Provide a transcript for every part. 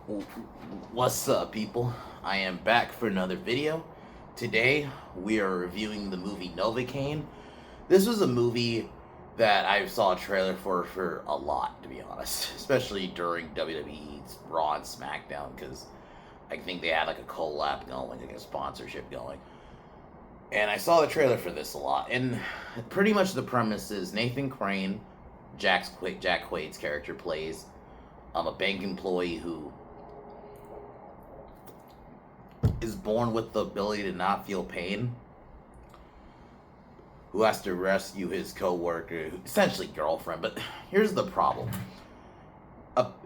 What's up, people? I am back for another video. Today, we are reviewing the movie Novocaine. This was a movie that I saw a trailer for a lot, to be honest, especially during WWE's Raw and SmackDown, because I think they had like a collab going, like a sponsorship going. And I saw the trailer for this a lot. And pretty much the premise is Nathan Crane, Jack Quaid's character, plays a bank employee who is born with the ability to not feel pain, who has to rescue his coworker, essentially girlfriend. But here's the problem: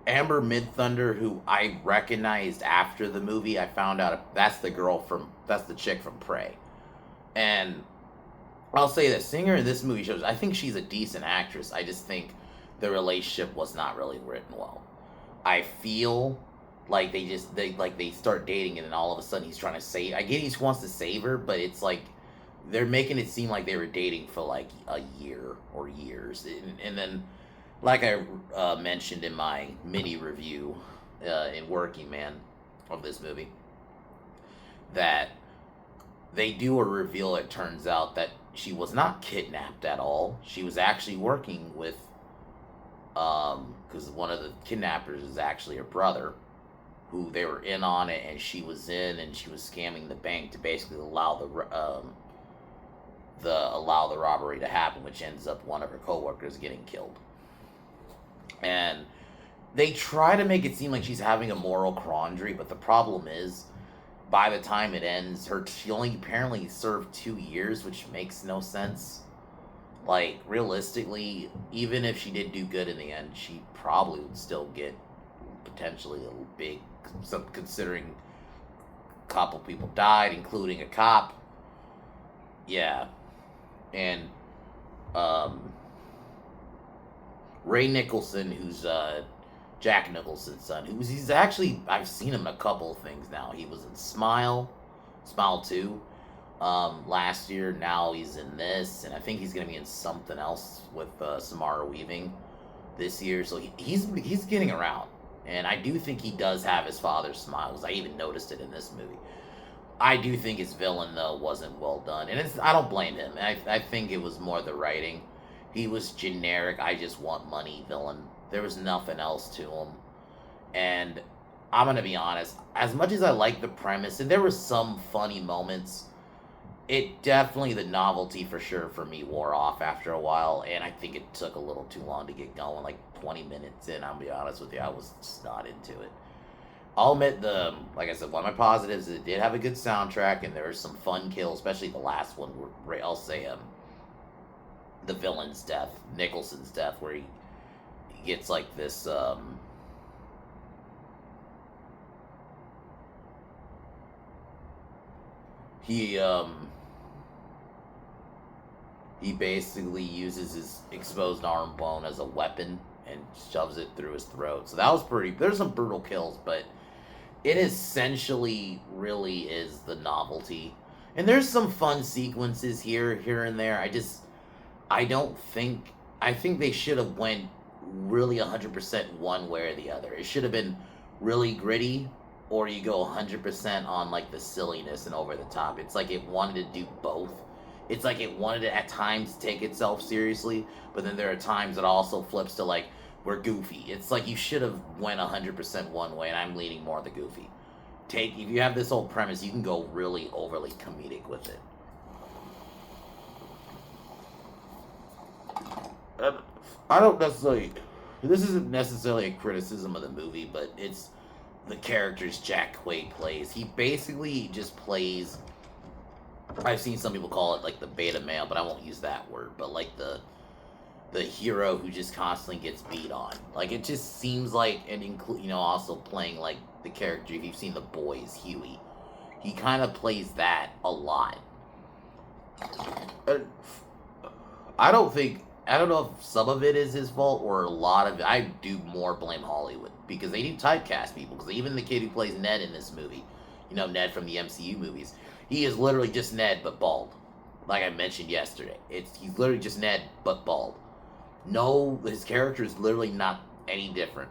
Amber Mid Thunder, who I recognized after the movie, I found out that's the chick from Prey. And I'll say that seeing her in this movie shows I think she's a decent actress. I just think the relationship was not really written well. I feel like they start dating and then all of a sudden he's trying to save. I get he wants to save her, but it's like they're making it seem like they were dating for like a year or years, and then like I mentioned in my mini review in Working Man of this movie, that they do a reveal. It turns out that she was not kidnapped at all. She was actually working with because one of the kidnappers is actually her brother, who they were in on it, and she was in, and she was scamming the bank to basically allow the robbery to happen, which ends up one of her coworkers getting killed. And they try to make it seem like she's having a moral quandary, but the problem is, by the time it ends, she only apparently served 2 years, which makes no sense. Like, realistically, even if she did do good in the end, she probably would still get potentially a big, considering a couple people died, including a cop. Yeah. And Ray Nicholson, who's Jack Nicholson's son, he's actually, I've seen him in a couple of things now. He was in Smile 2 last year. Now he's in this, and I think he's going to be in something else with Samara Weaving this year. So he's getting around, and I do think he does have his father's smiles. I even noticed it in this movie. I do think his villain, though, wasn't well done, and I don't blame him. I think it was more the writing. He was generic, I just want money villain. There was nothing else to him. And I'm going to be honest, as much as I like the premise, and there were some funny moments, it definitely, the novelty for sure for me wore off after a while, and I think it took a little too long to get going. Like 20 minutes in, I'll be honest with you, I was just not into it. I'll admit, like I said, one of my positives is it did have a good soundtrack, and there were some fun kills, especially the last one where I'll say the villain's death, Nicholson's death, where he gets like this he basically uses his exposed arm bone as a weapon and shoves it through his throat. So that was pretty. There's some brutal kills, but it essentially really is the novelty. And there's some fun sequences here and there. I don't think, I think they should have went really 100% one way or the other. It should have been really gritty, or you go 100% on like the silliness and over the top. It's like it wanted to do both. It's like it wanted to at times take itself seriously, but then there are times it also flips to like, we're goofy. It's like you should have went 100% one way, and I'm leaning more the goofy. If you have this whole premise, you can go really overly comedic with it. I don't necessarily. This isn't necessarily a criticism of the movie, but it's the characters Jack Quaid plays. He basically just plays. I've seen some people call it like the beta male, but I won't use that word. But like the hero who just constantly gets beat on. Like it just seems like, and also playing like the character. If you've seen The Boys, Huey, he kind of plays that a lot. I don't know if some of it is his fault or a lot of it. I do more blame Hollywood, because they do typecast people. Because even the kid who plays Ned in this movie, Ned from the MCU movies, he is literally just Ned but bald. Like I mentioned yesterday, he's literally just Ned but bald. No, his character is literally not any different.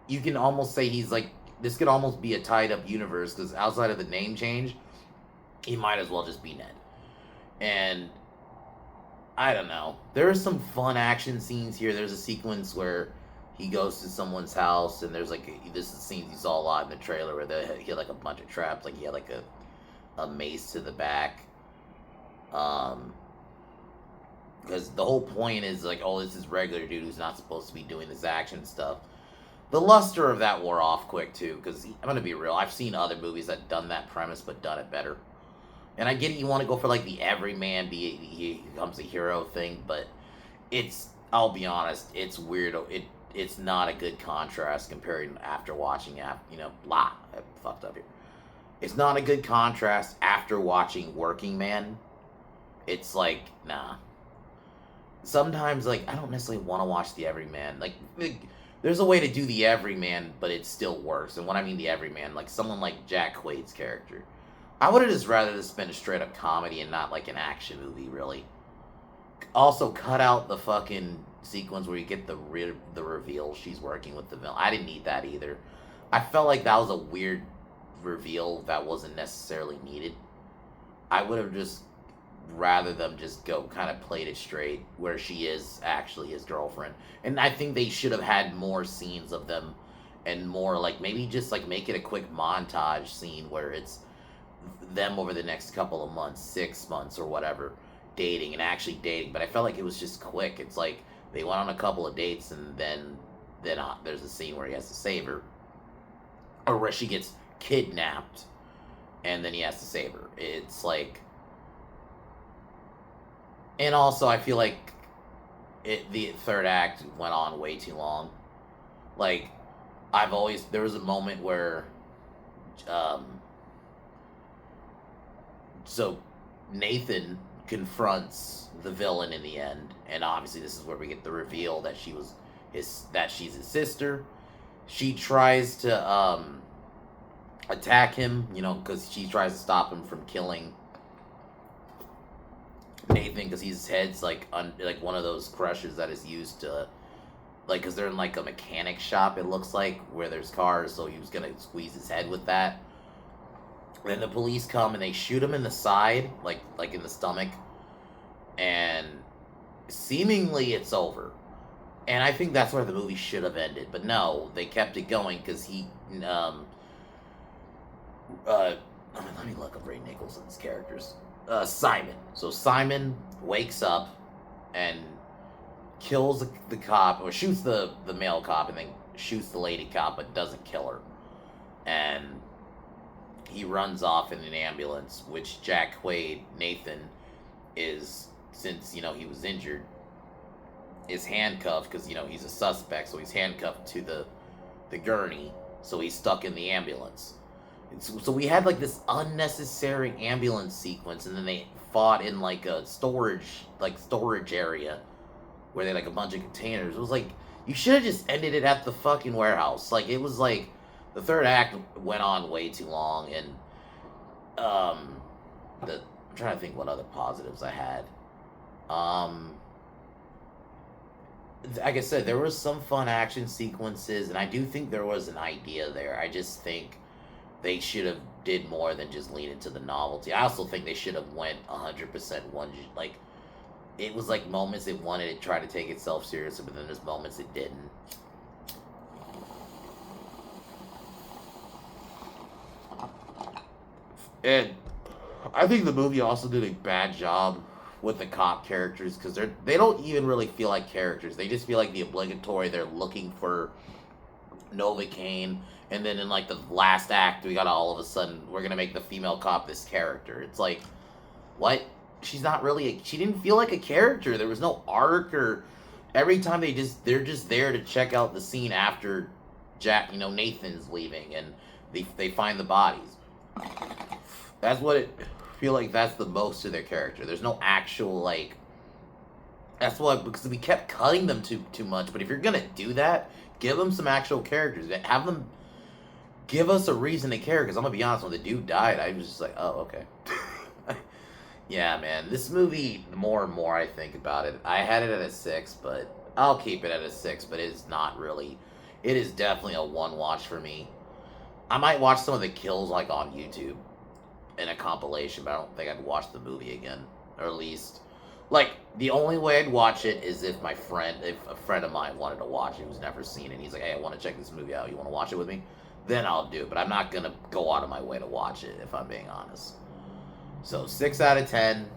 you can almost say he's like, this could almost be a tied up universe because outside of the name change, he might as well just be Ned. And I don't know. There are some fun action scenes here. There's a sequence where he goes to someone's house, and there's like this is scenes you saw a lot in the trailer where he had like a bunch of traps. Like he had like a mace to the back. Because the whole point is like, oh, this is regular dude who's not supposed to be doing this action stuff. The luster of that wore off quick too. Because I'm gonna be real, I've seen other movies that done that premise but done it better. And I get it, you want to go for like the everyman he becomes a hero thing, but I'll be honest, it's weird. It's not a good contrast comparing after watching I fucked up here. It's not a good contrast after watching Working Man. It's like, nah. Sometimes like I don't necessarily want to watch the everyman. Like there's a way to do the everyman, but it still works. And when I mean the everyman, like someone like Jack Quaid's character. I would have just rather this been a straight up comedy and not like an action movie, really. Also, cut out the fucking sequence where you get the reveal she's working with the villain. I didn't need that either. I felt like that was a weird reveal that wasn't necessarily needed. I would have just rather them just go kind of played it straight where she is actually his girlfriend. And I think they should have had more scenes of them and more like maybe just like make it a quick montage scene where it's them over the next couple of months, 6 months or whatever, dating and actually dating. But I felt like it was just quick. It's like they went on a couple of dates and then there's a scene where he has to save her, or where she gets kidnapped and then he has to save her. It's like, and also I feel like the third act went on way too long. Like there was a moment where so Nathan confronts the villain in the end, and obviously this is where we get the reveal that she's his sister. She tries to attack him, because she tries to stop him from killing Nathan, because his head's like one of those crushes that is used to, like, because they're in like a mechanic shop, it looks like, where there's cars, so he was gonna squeeze his head with that. Then the police come and they shoot him in the side, like in the stomach, and seemingly it's over. And I think that's where the movie should have ended, but no, they kept it going because let me look up Ray Nicholson's characters. Simon. So Simon wakes up and kills the cop, or shoots the male cop, and then shoots the lady cop, but doesn't kill her. And he runs off in an ambulance, which Jack Quaid, Nathan, is, since, he was injured, is handcuffed, because, he's a suspect, so he's handcuffed to the gurney, so he's stuck in the ambulance. So we had, like, this unnecessary ambulance sequence, and then they fought in, like, a storage area, where they had, like, a bunch of containers. It was like, you should have just ended it at the fucking warehouse. Like, it was like, the third act went on way too long, and I'm trying to think what other positives I had. Like I said, there was some fun action sequences, and I do think there was an idea there. I just think they should have did more than just lean into the novelty. I also think they should have went 100% one. Like, it was like moments it wanted to try to take itself seriously, but then there's moments it didn't. And I think the movie also did a bad job with the cop characters, because they don't even really feel like characters. They just feel like the obligatory, they're looking for Novocaine, and then in like the last act, we got all of a sudden, we're going to make the female cop this character. It's like, what? She's not really, she didn't feel like a character. There was no arc, or every time they're just there to check out the scene after Nathan's leaving, and they find the bodies. That's what it feel like. That's the most of their character. There's no actual, like, that's why, because we kept cutting them too much. But if you're gonna do that, give them some actual characters. Have them give us a reason to care. Because I'm gonna be honest, when the dude died, I was just like, oh, okay. Yeah, man, this movie, the more and more I think about it, I had it at a 6, but I'll keep it at a 6. But it's not really, it is definitely a one watch for me. I might watch some of the kills like on YouTube in a compilation, but I don't think I'd watch the movie again. Or at least, like, the only way I'd watch it is if if a friend of mine wanted to watch it who's never seen it. He's like, hey, I want to check this movie out. You want to watch it with me? Then I'll do it. But I'm not going to go out of my way to watch it, if I'm being honest. So, 6 out of 10.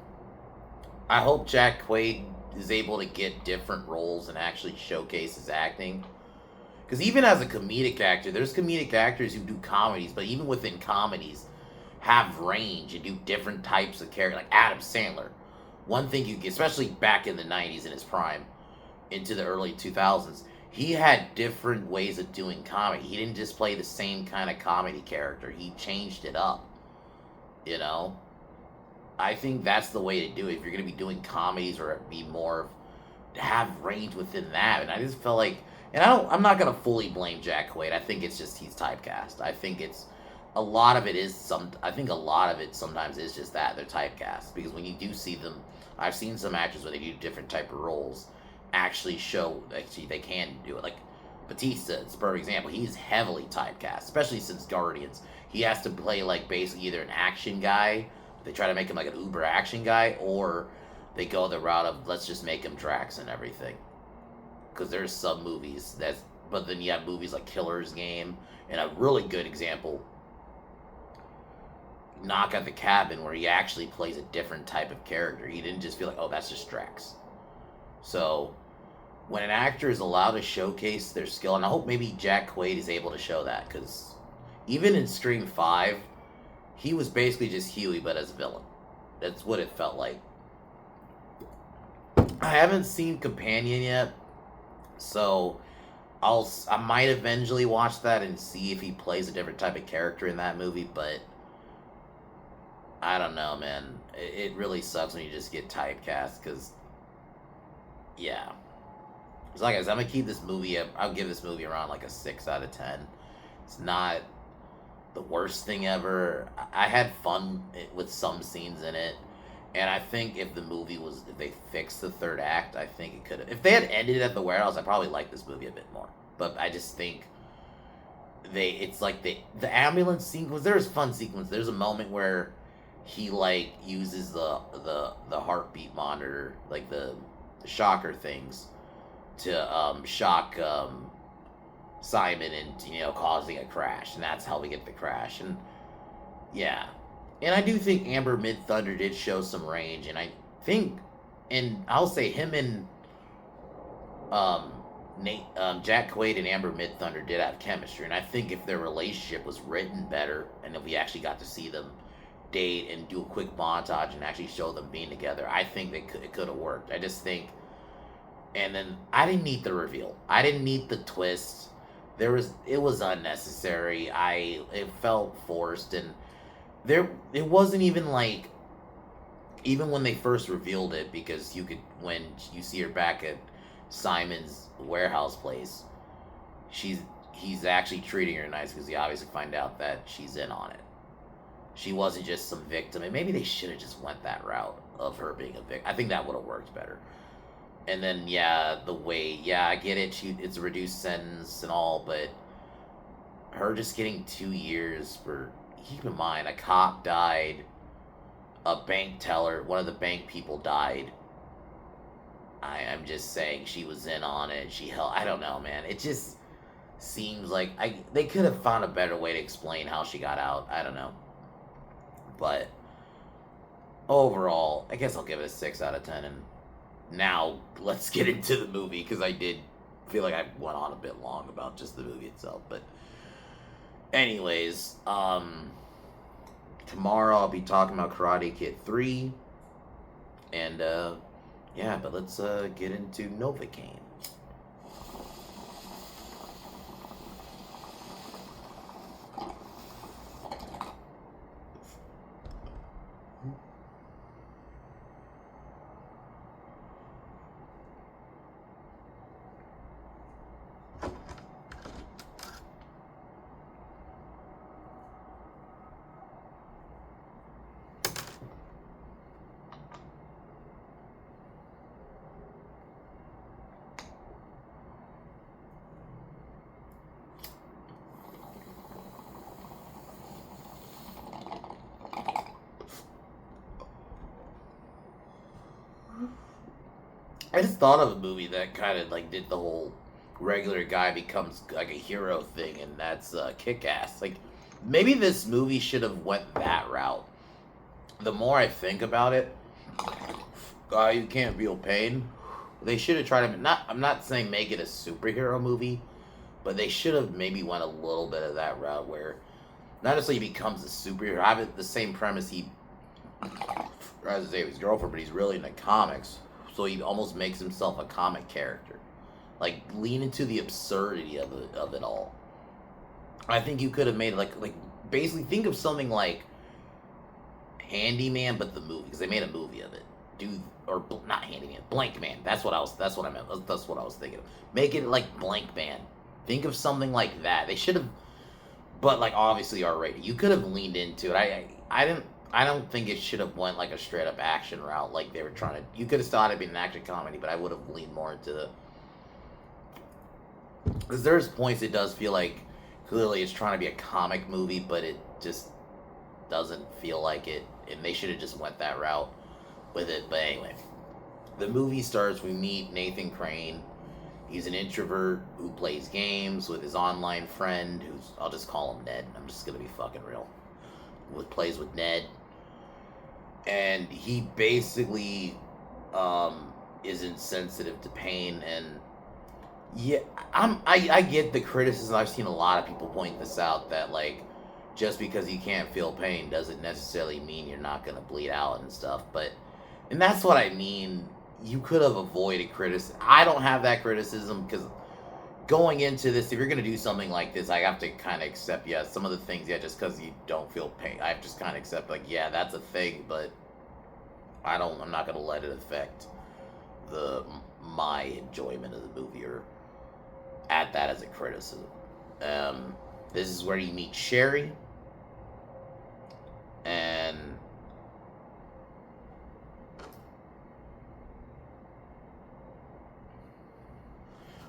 I hope Jack Quaid is able to get different roles and actually showcase his acting. Because even as a comedic actor, there's comedic actors who do comedies, but even within comedies, have range and do different types of character. Like Adam Sandler. One thing you get, especially back in the 90s in his prime, into the early 2000s, he had different ways of doing comedy. He didn't just play the same kind of comedy character. He changed it up. You know? I think that's the way to do it. If you're going to be doing comedies or be more, have range within that. And I just felt like, and I'm not going to fully blame Jack Quaid. I think it's just he's typecast. I think it's, a lot of it is I think a lot of it sometimes is just that they're typecast, because when you do see them, I've seen some actors where they do different type of roles actually show actually they can do it. Like Batista, it's a perfect example. He's heavily typecast, especially since Guardians. He has to play like basically either an action guy, they try to make him like an uber action guy, or they go the route of let's just make him Drax and everything. Because there's some movies but then you have movies like Killer's Game, and a really good example, Knock at the Cabin, where he actually plays a different type of character. He didn't just feel like, oh, that's just Drax. So, when an actor is allowed to showcase their skill, and I hope maybe Jack Quaid is able to show that, because even in Scream 5, he was basically just Huey, but as a villain. That's what it felt like. I haven't seen Companion yet, so I might eventually watch that and see if he plays a different type of character in that movie, but I don't know, man. It really sucks when you just get typecast, because, yeah. So like I said, I'm going to keep this movie up. I'll give this movie around like a 6 out of 10. It's not the worst thing ever. I had fun with some scenes in it. And I think if they fixed the third act, I think it could have. If they had ended at the warehouse, I probably like this movie a bit more. But I just think it's like the ambulance sequence. There's fun sequence. There's a moment where he like uses the heartbeat monitor, like the shocker things, to shock Simon and causing a crash, and that's how we get the crash. And yeah, and I do think Amber Mid Thunder did show some range, and I think, and I'll say him and Jack Quaid and Amber Mid Thunder did have chemistry, and I think if their relationship was written better, and if we actually got to see them date and do a quick montage and actually show them being together, I think it could have worked. I just think, and then I didn't need the reveal. I didn't need the twist. It was unnecessary. It felt forced, and it wasn't even like, even when they first revealed it, because when you see her back at Simon's warehouse place, he's actually treating her nice, because he obviously find out that she's in on it. She wasn't just some victim, and maybe they should have just went that route of her being a victim. I think that would have worked better. And then, I get it, it's a reduced sentence and all, but her just getting 2 years for, keep in mind, a cop died, a bank teller, one of the bank people died. I'm just saying, she was in on it, I don't know, man, it just seems like, they could have found a better way to explain how she got out, I don't know. But overall, I guess I'll give it a 6 out of 10. And now let's get into the movie, because I did feel like I went on a bit long about just the movie itself. But anyways, tomorrow I'll be talking about Karate Kid 3. And but let's get into Novocaine. I just thought of a movie that kind of like did the whole regular guy becomes like a hero thing, and that's Kick-Ass. Like maybe this movie should have went that route. The more I think about it, you can't feel pain. They should have tried to not. I'm not saying make it a superhero movie, but they should have maybe went a little bit of that route where not necessarily he becomes a superhero. I have it the same premise. He tries to save his girlfriend, but he's really into comics, so he almost makes himself a comic character. Like lean into the absurdity of it all. I think you could have made like basically think of something like Handyman, but the movie because they made a movie of it. Dude, or not Handyman, Blank Man. That's what I was. That's what I meant. That's what I was thinking of. Make it like Blank Man. Think of something like that. They should have, but like obviously R-rated. You could have leaned into it. I didn't. I don't think it should have went like a straight up action route like they were trying to. You could have thought it'd be an action comedy, but I would have leaned more into the. Because there's points it does feel like clearly it's trying to be a comic movie, but it just doesn't feel like it, and they should have just went that route with it. But anyway, the movie starts. We meet Nathan Crane. He's an introvert who plays games with his online friend, who's I'll just call him Ned. I'm just gonna be fucking real. Plays with Ned, and he basically is insensitive to pain. And yeah, I get the criticism. I've seen a lot of people point this out that like just because you can't feel pain doesn't necessarily mean you're not gonna bleed out and stuff. And that's what I mean. You could have avoided criticism. I don't have that criticism because going into this, if you're going to do something like this, I have to kind of accept, yeah, some of the things, yeah, just because you don't feel pain. I have to just kind of accept, like, yeah, that's a thing, but I'm not going to let it affect my enjoyment of the movie or add that as a criticism. This is where you meet Sherry,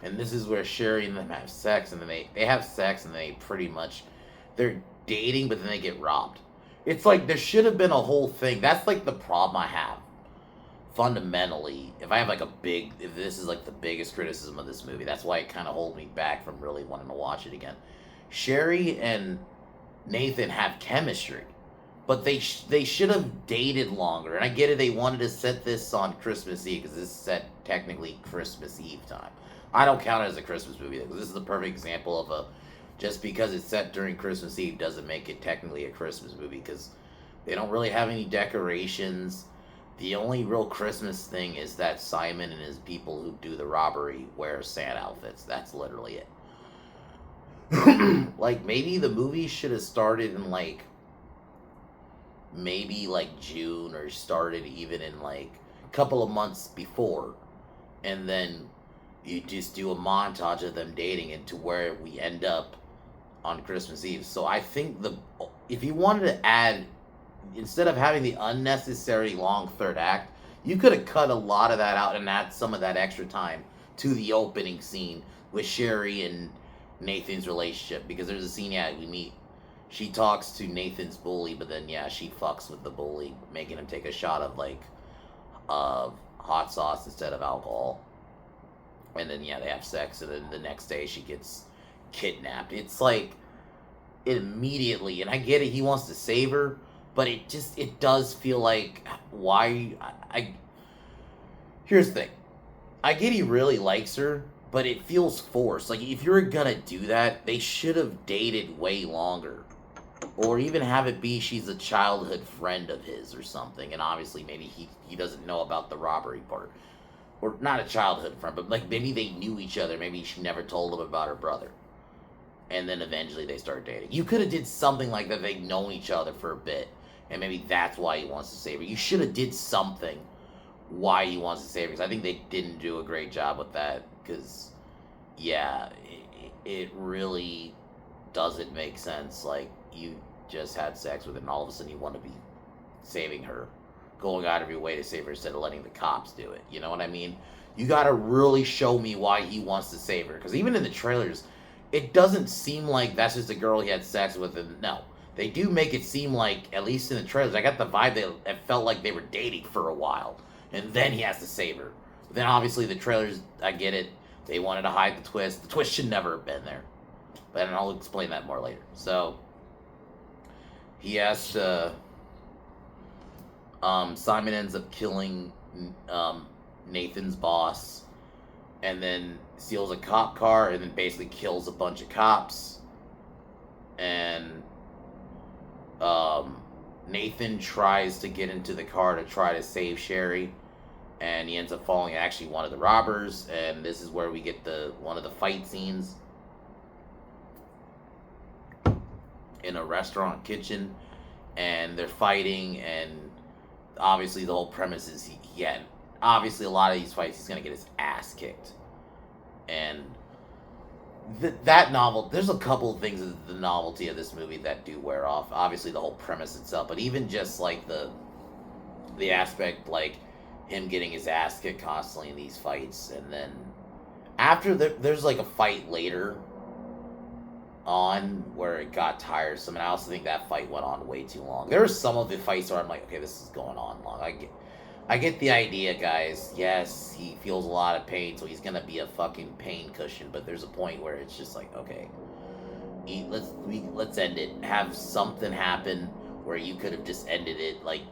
and this is where Sherry and them have sex, and then they have sex, and they pretty much, they're dating, but then they get robbed. It's like, there should have been a whole thing. That's like the problem I have. Fundamentally, if I have like if this is like the biggest criticism of this movie, that's why it kind of holds me back from really wanting to watch it again. Sherry and Nathan have chemistry, but they should have dated longer. And I get it, they wanted to set this on Christmas Eve, because this is set technically Christmas Eve time. I don't count it as a Christmas movie, because this is a perfect example of just because it's set during Christmas Eve doesn't make it technically a Christmas movie, because they don't really have any decorations. The only real Christmas thing is that Simon and his people who do the robbery wear Santa outfits. That's literally it. Like, maybe the movie should have started in, like, maybe, like, June, or started even in, like, a couple of months before. And then you just do a montage of them dating into where we end up on Christmas Eve. So I think if you wanted to add, instead of having the unnecessary long third act, you could have cut a lot of that out and add some of that extra time to the opening scene with Sherry and Nathan's relationship. Because there's a scene, we meet, she talks to Nathan's bully, but then, she fucks with the bully, making him take a shot of, like, hot sauce instead of alcohol. And then, they have sex, and then the next day she gets kidnapped. It's like, immediately, and I get it, he wants to save her, but it does feel like, why, here's the thing, I get he really likes her, but it feels forced. Like, if you're gonna do that, they should have dated way longer. Or even have it be she's a childhood friend of his or something, and obviously maybe he doesn't know about the robbery part. Or not a childhood friend, but like maybe they knew each other. Maybe she never told him about her brother. And then eventually they start dating. You could have did something like that. They'd known each other for a bit. And maybe that's why he wants to save her. You should have did something why he wants to save her. Because I think they didn't do a great job with that. Because, it really doesn't make sense. Like, you just had sex with her and all of a sudden you want to be saving her. Going out of your way to save her instead of letting the cops do it. You know what I mean? You gotta really show me why he wants to save her. Because even in the trailers, it doesn't seem like that's just a girl he had sex with. And no, they do make it seem like, at least in the trailers, I got the vibe that it felt like they were dating for a while. And then he has to save her. Then obviously the trailers, I get it. They wanted to hide the twist. The twist should never have been there. But I'll explain that more later. So he has to. Simon ends up killing Nathan's boss, and then steals a cop car, and then basically kills a bunch of cops. And Nathan tries to get into the car to try to save Sherry, and he ends up falling actually one of the robbers. And this is where we get one of the fight scenes in a restaurant kitchen, and they're fighting, and obviously the whole premise is obviously a lot of these fights he's gonna get his ass kicked. And that novel, there's a couple of things of the novelty of this movie that do wear off. Obviously the whole premise itself, but even just like the aspect, like him getting his ass kicked constantly in these fights. And then after there's like a fight later on where it got tiresome, and I also think that fight went on way too long. There were some of the fights where I'm like, okay, this is going on long. I get the idea, guys. Yes, he feels a lot of pain, so he's gonna be a fucking pain cushion. But there's a point where it's just like, okay, let's end it. Have something happen where you could have just ended it. Like,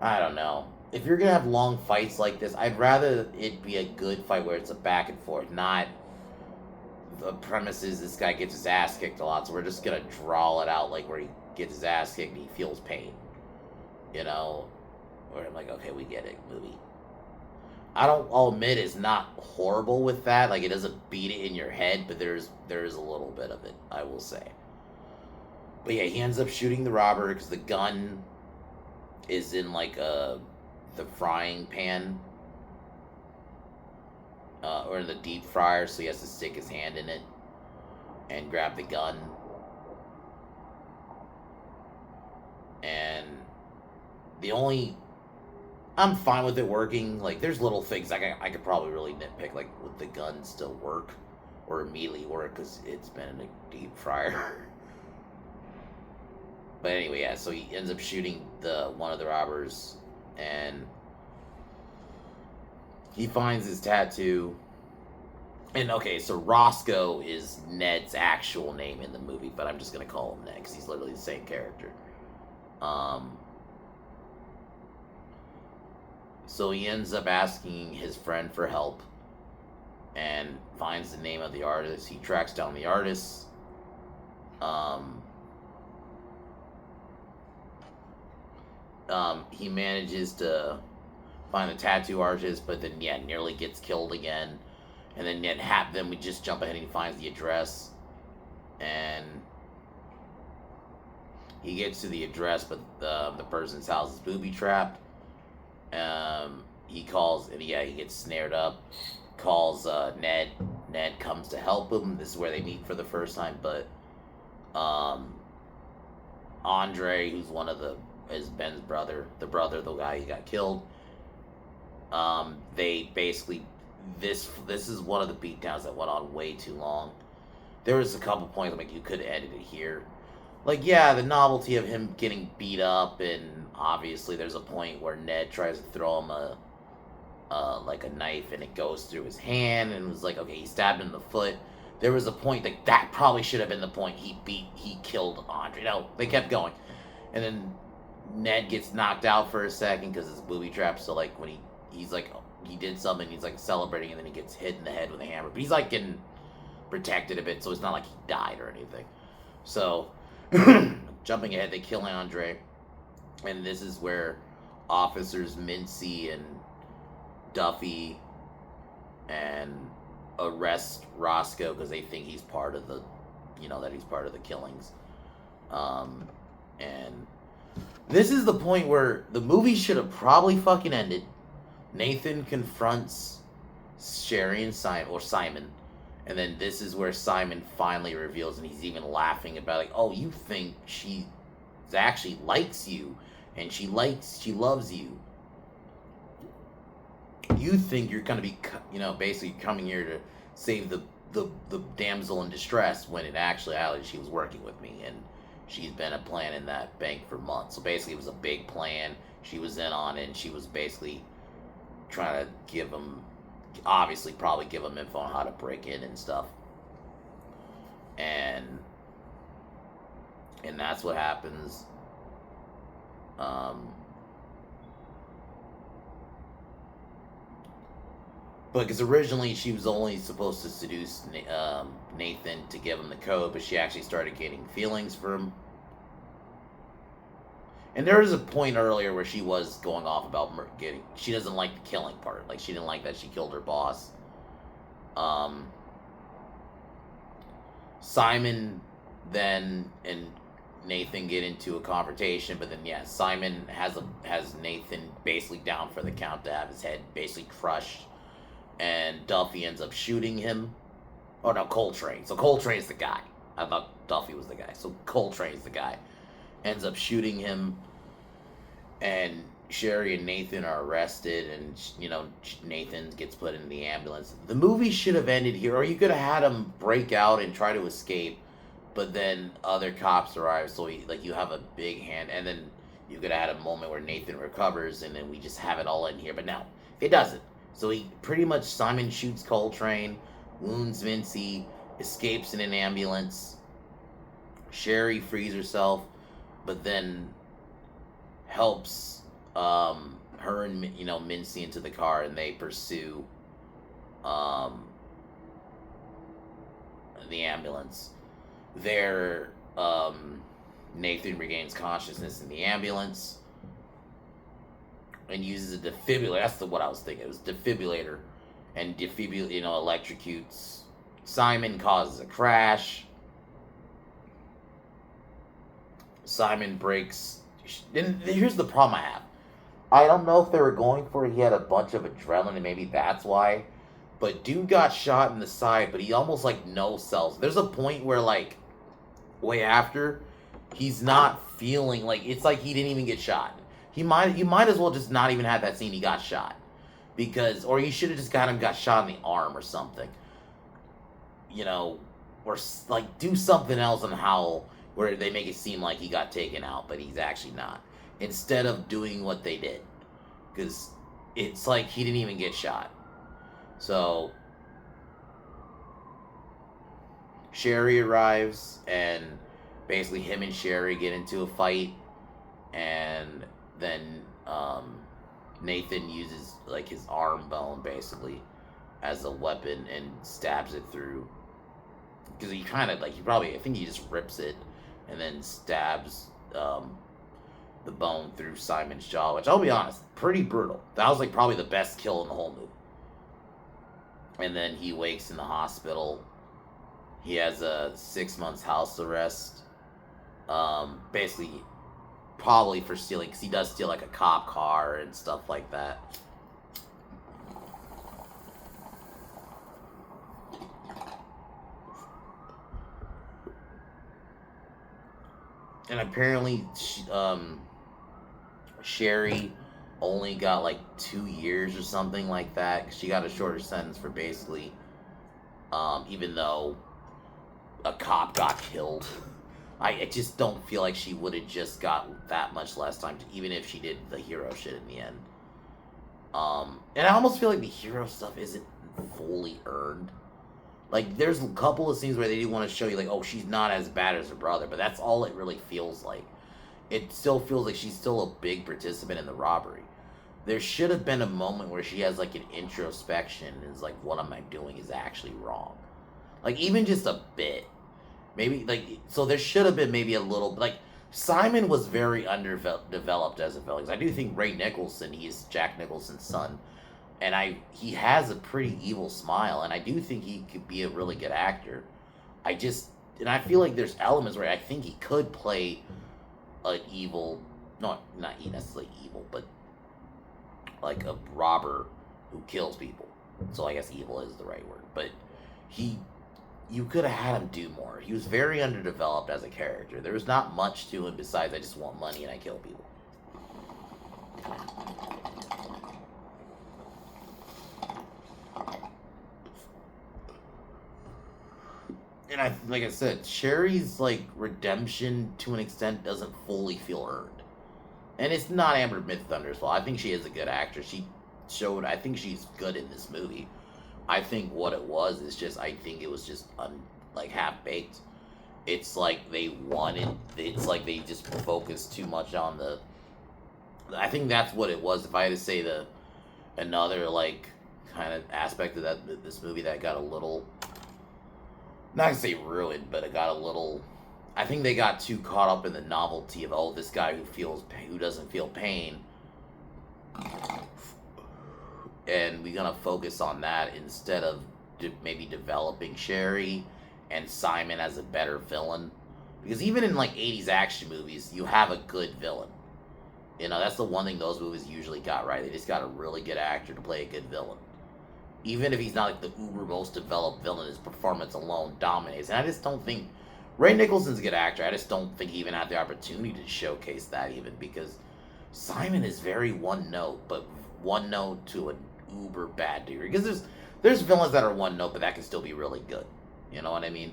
I don't know. If you're gonna have long fights like this, I'd rather it be a good fight where it's a back and forth, not the premise is this guy gets his ass kicked a lot, so we're just gonna draw it out like where he gets his ass kicked and he feels pain. You know? Where I'm like, okay, we get it, movie. I'll admit it's not horrible with that. Like, it doesn't beat it in your head, but there is a little bit of it, I will say. But yeah, he ends up shooting the robber because the gun is in like the frying pan. Or in the deep fryer, so he has to stick his hand in it and grab the gun. And I'm fine with it working. Like, there's little things I could probably really nitpick, like, would the gun still work or immediately work because it's been in a deep fryer. But anyway, yeah, so he ends up shooting one of the robbers, and he finds his tattoo. And okay, so Roscoe is Ned's actual name in the movie, but I'm just going to call him Ned because he's literally the same character. So he ends up asking his friend for help and finds the name of the artist. He tracks down the artist. He manages to find the tattoo artist, but then nearly gets killed again. And then we just jump ahead and he finds the address, and he gets to the address, but the person's house is booby trapped. He calls, and he gets snared up. Calls Ned. Ned comes to help him. This is where they meet for the first time. But Andre, who's is Ben's brother, the guy who got killed. They basically this is one of the beatdowns that went on way too long. There was a couple points I'm like, you could edit it here. Like, yeah, the novelty of him getting beat up, and obviously there's a point where Ned tries to throw him a knife, and it goes through his hand, and it was like, okay, he stabbed him in the foot. There was a point that probably should have been the point he killed Andre. No, they kept going. And then Ned gets knocked out for a second because it's booby trapped, so like when he's like, he did something, he's like celebrating, and then he gets hit in the head with a hammer. But he's like getting protected a bit, so it's not like he died or anything. So, jumping ahead, they kill Andre, and this is where officers Mincy and Duffy and arrest Roscoe because they think he's part of the killings. And this is the point where the movie should have probably fucking ended. Nathan confronts Sherry and Simon, and then this is where Simon finally reveals, and he's even laughing about, like, oh, you think she actually likes you, and she loves you. You think you're gonna be, basically coming here to save the damsel in distress, when in actuality she was working with me, and she's been a plan in that bank for months. So basically it was a big plan. She was in on it, and she was basically trying to give him obviously probably give them info on how to break in and stuff. And that's what happens. Um, because originally she was only supposed to seduce Nathan to give him the code, but she actually started getting feelings for him. And there was a point earlier where she was going off about getting. She doesn't like the killing part. Like, she didn't like that she killed her boss. Simon then and Nathan get into a confrontation, but then Simon has Nathan basically down for the count to have his head basically crushed, and Duffy ends up shooting him. Oh no, Coltrane. So Coltrane's the guy. I thought Duffy was the guy. So Coltrane's the guy. Ends up shooting him, and Sherry and Nathan are arrested, and Nathan gets put in the ambulance. The movie should have ended here, or you could have had him break out and try to escape, but then other cops arrive, so you have a big hand, and then you could have had a moment where Nathan recovers, and then we just have it all in here. But no, it doesn't. So he pretty much, Simon shoots Coltrane, wounds Vincy, escapes in an ambulance. Sherry frees herself, but then helps her and Mincy into the car, and they pursue the ambulance. There, Nathan regains consciousness in the ambulance and uses a defibrillator. That's what I was thinking. It was defibrillator, and electrocutes Simon, causes a crash. Simon breaks. And here's the problem I have. I don't know if they were going for it. He had a bunch of adrenaline, and maybe that's why. But dude got shot in the side, but he almost no sells. There's a point where way after, he's not feeling it's like he didn't even get shot. You might as well just not even have that scene. He got shot, or you should have just got shot in the arm or something. Or do something else on how. Where they make it seem like he got taken out, but he's actually not. Instead of doing what they did. Because it's like he didn't even get shot. So Sherry arrives, and basically him and Sherry get into a fight, and then Nathan uses his arm bone basically as a weapon and stabs it through. Because he kind of I think he just rips it and then stabs the bone through Simon's jaw, which I'll be honest, pretty brutal. That was probably the best kill in the whole movie. And then he wakes in the hospital. He has a 6 months house arrest. Basically, probably for stealing, because he does steal a cop car and stuff like that. And apparently, Sherry only got 2 years or something like that. She got a shorter sentence for basically, even though a cop got killed. I just don't feel like she would have just got that much less time, even if she did the hero shit in the end. And I almost feel like the hero stuff isn't fully earned. There's a couple of scenes where they do want to show you, oh, she's not as bad as her brother, but that's all it really feels like. It still feels like she's still a big participant in the robbery. There should have been a moment where she has, an introspection and is what am I doing is actually wrong. Even just a bit. Maybe, so there should have been maybe a little, Simon was very underdeveloped as a villain. Because I do think Ray Nicholson, he's Jack Nicholson's son, and he has a pretty evil smile, and I do think he could be a really good actor. And I feel like there's elements where I think he could play an evil, not necessarily evil, but a robber who kills people. So I guess evil is the right word. But you could have had him do more. He was very underdeveloped as a character. There was not much to him besides I just want money and I kill people. And like I said, Sherry's redemption to an extent doesn't fully feel earned. And it's not Amber Midthunder's fault. I think she is a good actor. I think she's good in this movie. I think what it was is just, I think it was just like half baked. It's like they wanted. It's like they just focused too much on the. I think that's what it was. If I had to say the another like kind of aspect of this movie that got a little, not to say ruined, but it got a little. I think they got too caught up in the novelty of, oh, this guy who doesn't feel pain, and we're gonna focus on that instead of maybe developing Sherry and Simon as a better villain. Because even in like 80s action movies, you have a good villain. You know, that's the one thing those movies usually got right. They just got a really good actor to play a good villain. Even if he's not like the uber most developed villain, his performance alone dominates. And I just don't think Ray Nicholson's a good actor. I just don't think he even had the opportunity to showcase that, even because Simon is very one note, but one note to an uber bad degree. Because there's villains that are one note, but that can still be really good. You know what I mean?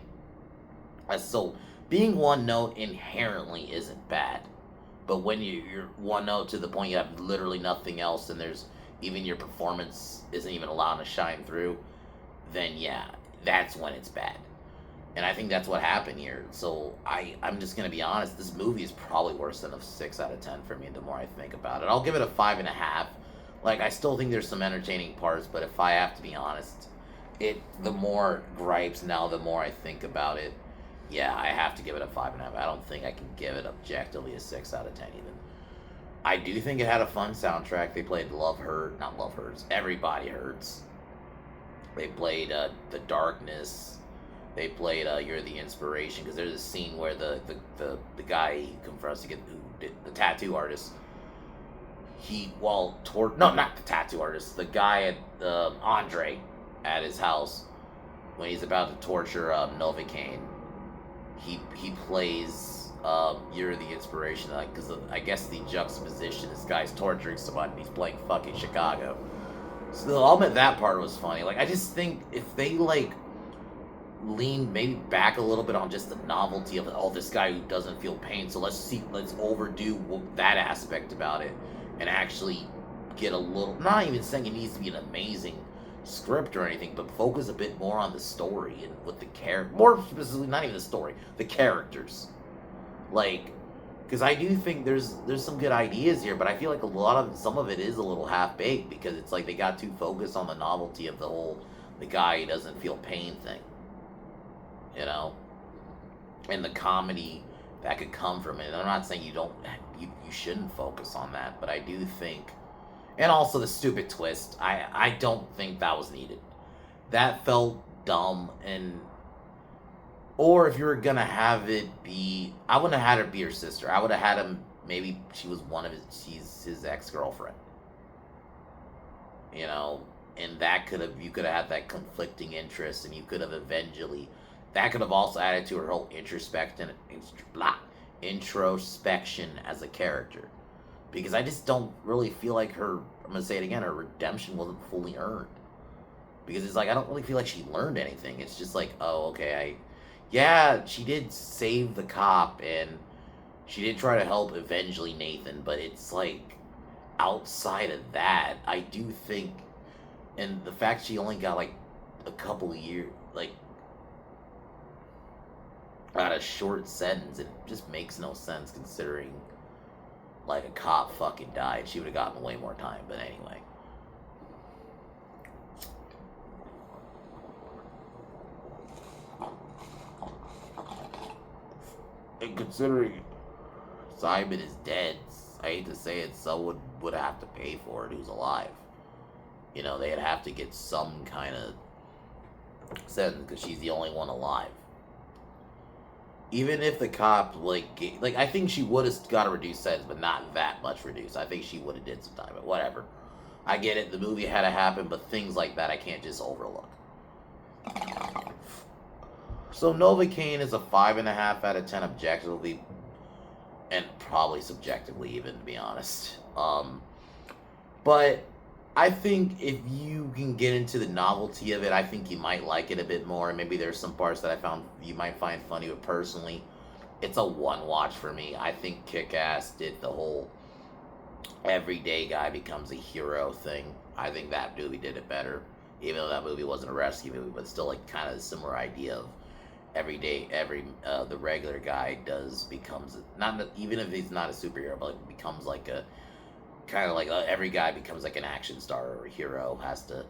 So being one note inherently isn't bad. But when you're one note to the point you have literally nothing else, and there's even your performance isn't even allowed to shine through, then yeah, that's when it's bad. And I think that's what happened here. So I'm just gonna be honest, this movie is probably worse than a 6 out of 10 for me the more I think about it. I'll give it a 5.5. Like, I still think there's some entertaining parts, but if I have to be honest, the more gripes now, the more I think about it, yeah, I have to give it a 5.5. I don't think I can give it objectively a 6 out of 10 even. I do think it had a fun soundtrack. They played Love Hurt, not Love Hurts, Everybody Hurts. They played The Darkness. They played You're the Inspiration, because there's a scene where the guy he confronts to get the tattoo artist. Not the tattoo artist, the guy at Andre at his house when he's about to torture Novocaine. He plays You're the Inspiration, like, because I guess the juxtaposition, this guy's torturing someone and he's playing fucking Chicago. So I'll admit that part was funny. Like, I just think if they like lean maybe back a little bit on just the novelty of, oh, this guy who doesn't feel pain, so let's overdo that aspect about it and actually get a little, not even saying it needs to be an amazing script or anything, but focus a bit more on the story and with the character, more specifically, not even the story, the characters. Like, because I do think there's some good ideas here, but I feel like some of it is a little half baked, because it's like they got too focused on the novelty of the guy who doesn't feel pain thing, you know, and the comedy that could come from it. And I'm not saying you shouldn't focus on that, but I do think. And also the stupid twist. I don't think that was needed. That felt dumb, or if you were gonna have it be, I wouldn't have had her be her sister. I would have had him, maybe she's his ex-girlfriend. You know, and you could have had that conflicting interest, and you could have that could have also added to her whole introspection as a character. Because I just don't really feel like I'm going to say it again, her redemption wasn't fully earned. Because it's like, I don't really feel like she learned anything. It's just like, oh, okay, she did save the cop, and she did try to help eventually Nathan, but it's like, outside of that, I do think, and the fact she only got like a couple of years, like, got a short sentence, it just makes no sense considering, like, a cop fucking died. She would have gotten way more time, but anyway. And considering Simon is dead, I hate to say it, someone would have to pay for it who's alive. You know, they'd have to get some kind of sentence, because she's the only one alive. Even if the cop, I think she would have got a reduced sentence, but not that much reduced. I think she would have did some time, but whatever. I get it, the movie had to happen, but things like that I can't just overlook. So Novocaine is a 5.5 out of 10 objectively, and probably subjectively even, to be honest. But I think if you can get into the novelty of it, I think you might like it a bit more. And maybe there's some parts that I found you might find funny, but personally, it's a one watch for me. I think Kick-Ass did the whole everyday guy becomes a hero thing. I think that movie did it better. even though that movie wasn't a rescue movie, but still like kind of a similar idea of every day, the regular guy becomes not even if he's not a superhero, but like becomes like a kind of like every guy becomes like an action star or a hero, has to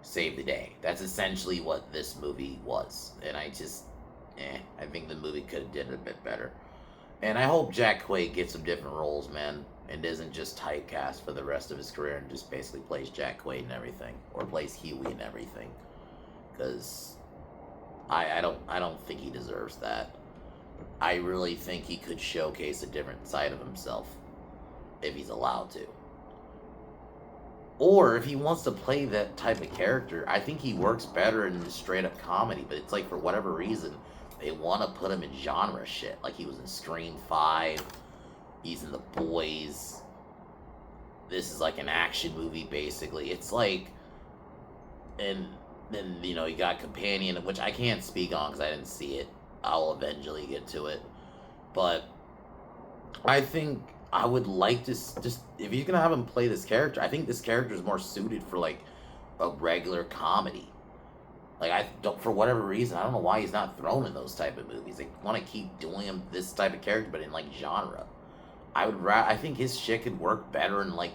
save the day. That's essentially what this movie was, and I think the movie could have did it a bit better. And I hope Jack Quaid gets some different roles, man, and isn't just typecast for the rest of his career and just basically plays Jack Quaid and everything, or plays Huey and everything, because I don't think he deserves that. I really think he could showcase a different side of himself if he's allowed to. Or if he wants to play that type of character, I think he works better in straight up comedy, but it's like for whatever reason, they want to put him in genre shit. Like he was in Scream 5, he's in The Boys. This is like an action movie, basically. It's like, and then, you know, you got Companion, which I can't speak on because I didn't see it. I'll eventually get to it. But I think I would like to just, if you're gonna have him play this character, I think this character is more suited for like a regular comedy. Like I don't, for whatever reason, I don't know why he's not thrown in those type of movies. They want to keep doing him this type of character, but in like genre. I think his shit could work better and like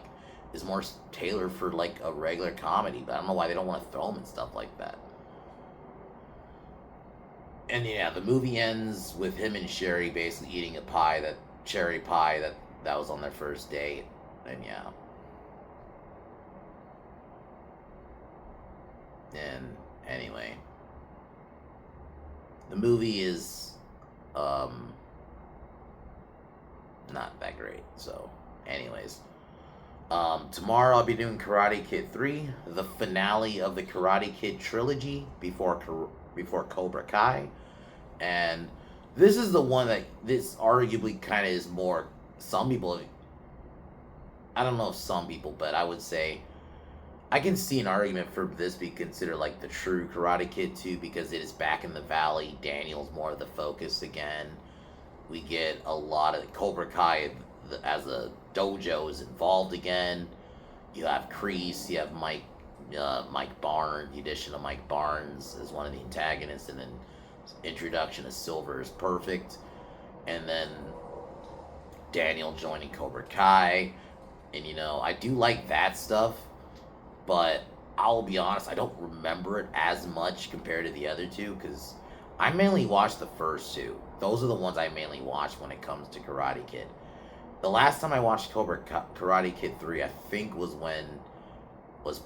is more tailored for like a regular comedy. But I don't know why they don't want to throw him in stuff like that. And yeah, the movie ends with him and Sherry basically eating a cherry pie that was on their first date. And yeah. And anyway, the movie is not that great. So anyways, tomorrow I'll be doing Karate Kid 3, the finale of the Karate Kid trilogy before Cobra Kai. And this is the one that this arguably kind of is more, some people, I don't know if some people, but I would say I can see an argument for this being considered like the true Karate Kid 2 because it is back in the valley. Daniel's more of the focus again. We get a lot of Cobra Kai as a dojo is involved again. You have Kreese, you have Mike Barnes, the addition of Mike Barnes as one of the antagonists, and then introduction of Silver is perfect. And then Daniel joining Cobra Kai. And you know, I do like that stuff, but I'll be honest, I don't remember it as much compared to the other two, because I mainly watched the first two. Those are the ones I mainly watched when it comes to Karate Kid. The last time I watched Karate Kid 3, I think was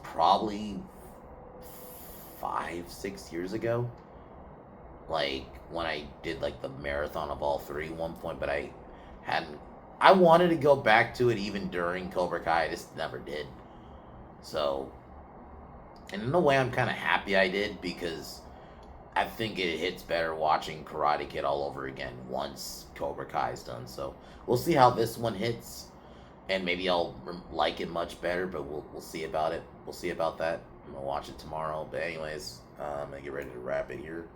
probably 5-6 years ago. Like, when I did, like, the marathon of all three at one point, but I wanted to go back to it even during Cobra Kai, I just never did. So, and in a way I'm kind of happy I did, because I think it hits better watching Karate Kid all over again once Cobra Kai is done. So we'll see how this one hits, and maybe I'll like it much better. But we'll see about it. We'll see about that. I'm gonna watch it tomorrow. But anyways, I'm gonna get ready to wrap it here.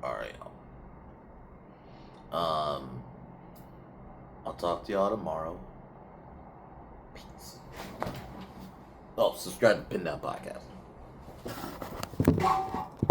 All right. I'll talk to y'all tomorrow. Peace. Oh, subscribe to Pin Down Podcast.